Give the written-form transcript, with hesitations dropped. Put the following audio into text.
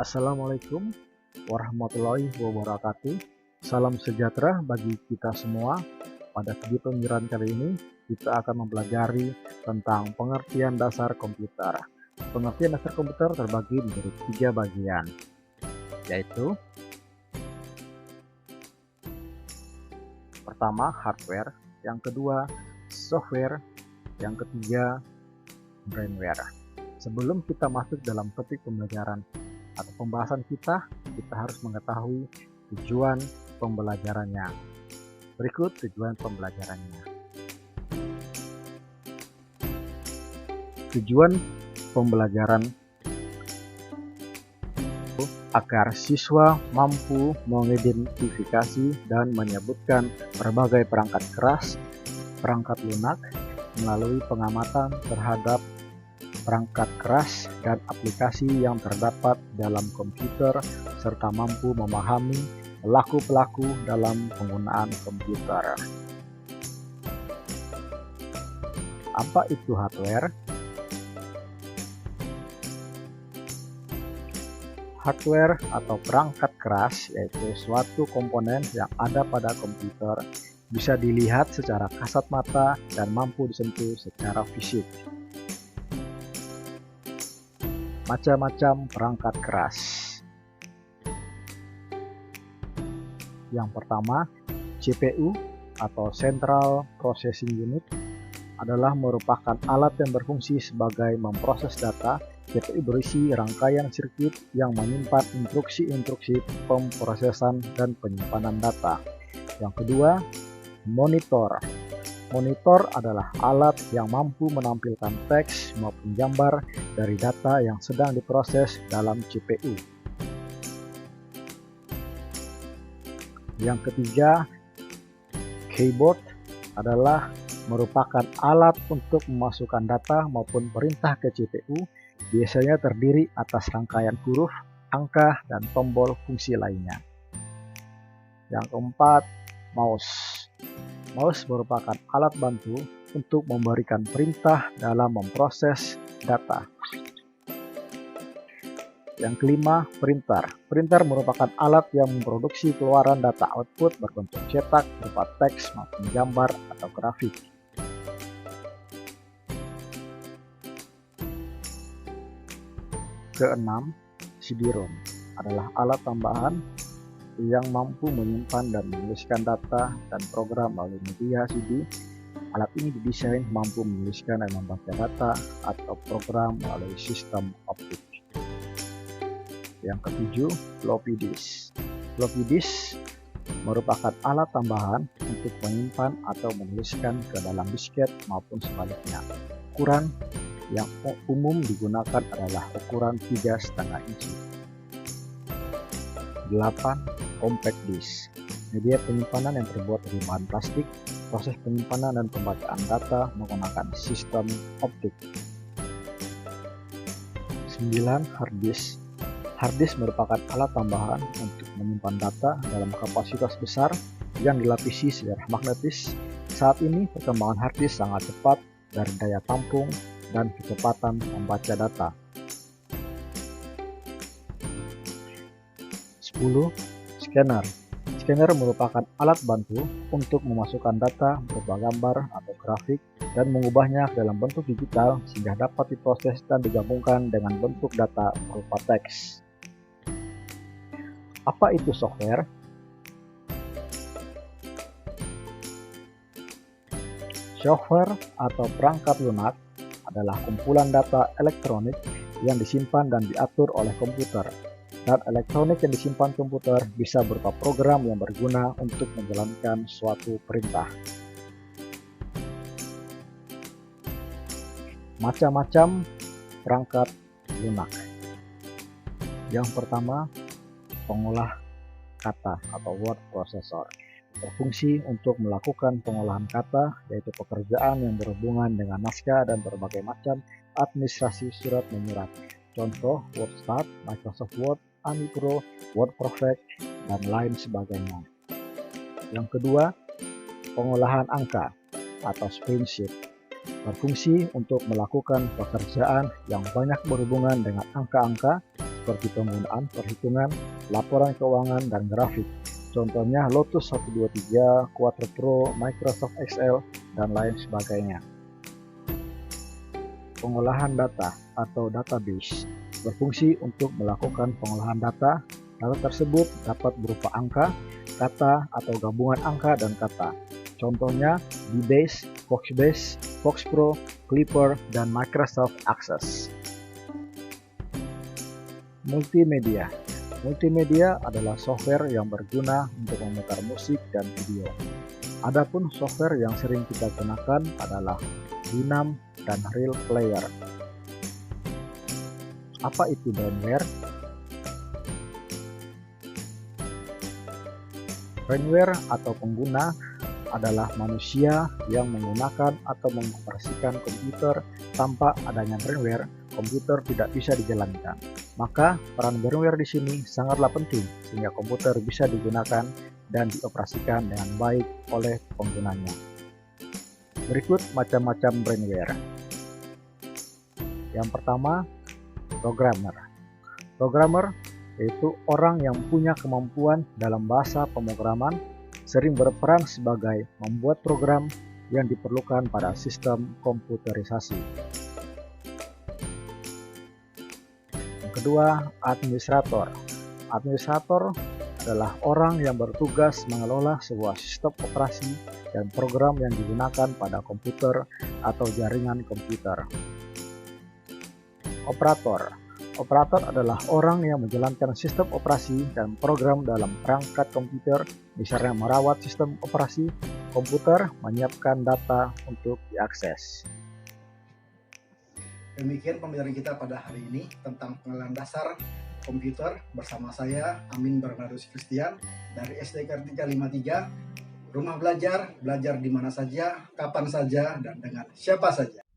Assalamualaikum warahmatullahi wabarakatuh. Salam sejahtera bagi kita semua. Pada video pembelajaran kali ini kita akan mempelajari tentang pengertian dasar komputer. Pengertian dasar komputer terbagi menjadi 3 bagian, yaitu pertama hardware, yang kedua software, yang ketiga brainware. Sebelum kita masuk dalam topik pembelajaran atau pembahasan kita harus mengetahui tujuan pembelajarannya. Berikut tujuan pembelajarannya. Tujuan pembelajaran agar siswa mampu mengidentifikasi dan menyebutkan berbagai perangkat keras, perangkat lunak melalui pengamatan terhadap perangkat keras dan aplikasi yang terdapat dalam komputer, serta mampu memahami pelaku-pelaku dalam penggunaan komputer. Apa itu hardware? Hardware atau perangkat keras yaitu suatu komponen yang ada pada komputer, bisa dilihat secara kasat mata dan mampu disentuh secara fisik. Macam-macam perangkat keras. Yang pertama, CPU atau Central Processing Unit adalah merupakan alat yang berfungsi sebagai memproses data. CPU berisi rangkaian sirkuit yang menyimpan instruksi-instruksi pemrosesan dan penyimpanan data. Yang kedua, monitor. Monitor adalah alat yang mampu menampilkan teks maupun gambar dari data yang sedang diproses dalam CPU. Yang ketiga, keyboard adalah merupakan alat untuk memasukkan data maupun perintah ke CPU, biasanya terdiri atas rangkaian huruf, angka, dan tombol fungsi lainnya. Yang keempat, mouse. Mouse merupakan alat bantu untuk memberikan perintah dalam memproses data. Yang kelima, printer. Printer merupakan alat yang memproduksi keluaran data output berbentuk cetak berupa teks maupun gambar atau grafik. Keenam, CD-ROM adalah alat tambahan yang mampu menyimpan dan menuliskan data dan program melalui media CD. Alat ini didesain mampu menuliskan dan membaca data atau program melalui sistem optik. Yang ketujuh, floppy disk. Floppy disk merupakan alat tambahan untuk menyimpan atau menuliskan ke dalam disket maupun sebaliknya. Ukuran yang umum digunakan adalah ukuran 3,5 inci. 8. Compact disk, media penyimpanan yang terbuat dari bahan plastik. Proses penyimpanan dan pembacaan data menggunakan sistem optik. 9. Hard disk. Hard disk merupakan alat tambahan untuk menyimpan data dalam kapasitas besar yang dilapisi secara magnetis. Saat ini perkembangan hard disk sangat cepat dari daya tampung dan kecepatan membaca data. 10. Scanner. Scanner merupakan alat bantu untuk memasukkan data berupa gambar atau grafik dan mengubahnya dalam bentuk digital sehingga dapat diproses dan digabungkan dengan bentuk data berupa teks. Apa itu software? Software atau perangkat lunak adalah kumpulan data elektronik yang disimpan dan diatur oleh komputer. Dan elektronik yang disimpan komputer bisa berupa program yang berguna untuk menjalankan suatu perintah. Macam-macam perangkat lunak. Yang pertama, pengolah kata atau word processor. Berfungsi untuk melakukan pengolahan kata, yaitu pekerjaan yang berhubungan dengan naskah dan berbagai macam administrasi surat menyurat. Contoh, WordStat, Microsoft Word, AmiPro, Word Perfect, dan lain sebagainya. Yang kedua, pengolahan angka atau spreadsheet. Berfungsi untuk melakukan pekerjaan yang banyak berhubungan dengan angka-angka seperti penggunaan perhitungan, laporan keuangan, dan grafik. Contohnya Lotus 123, Quadro Pro, Microsoft Excel, dan lain sebagainya. Pengolahan data atau database berfungsi untuk melakukan pengolahan data. Data tersebut dapat berupa angka, kata, atau gabungan angka dan kata. Contohnya DBase, Foxbase, FoxPro, Clipper, dan Microsoft Access. Multimedia. Multimedia adalah software yang berguna untuk memutar musik dan video. Adapun software yang sering kita gunakan adalah Winamp dan Real Player. Apa itu brainware? Brainware atau pengguna adalah manusia yang menggunakan atau mengoperasikan komputer. Tanpa adanya brainware, komputer tidak bisa dijalankan. Maka peran brainware di sini sangatlah penting sehingga komputer bisa digunakan dan dioperasikan dengan baik oleh penggunanya. Berikut macam-macam brainware. Yang pertama, programmer. Programmer yaitu orang yang punya kemampuan dalam bahasa pemrograman, sering berperan sebagai membuat program yang diperlukan pada sistem komputerisasi. Yang kedua, administrator. Administrator adalah orang yang bertugas mengelola sebuah sistem operasi dan program yang digunakan pada komputer atau jaringan komputer. Operator. Operator adalah orang yang menjalankan sistem operasi dan program dalam perangkat komputer, misalnya merawat sistem operasi komputer, menyiapkan data untuk diakses. Demikian pembelajaran kita pada hari ini tentang pengenalan dasar komputer bersama saya Amin Bernardus Christian dari SD Kartika 53. Rumah belajar, belajar di mana saja, kapan saja, dan dengan siapa saja.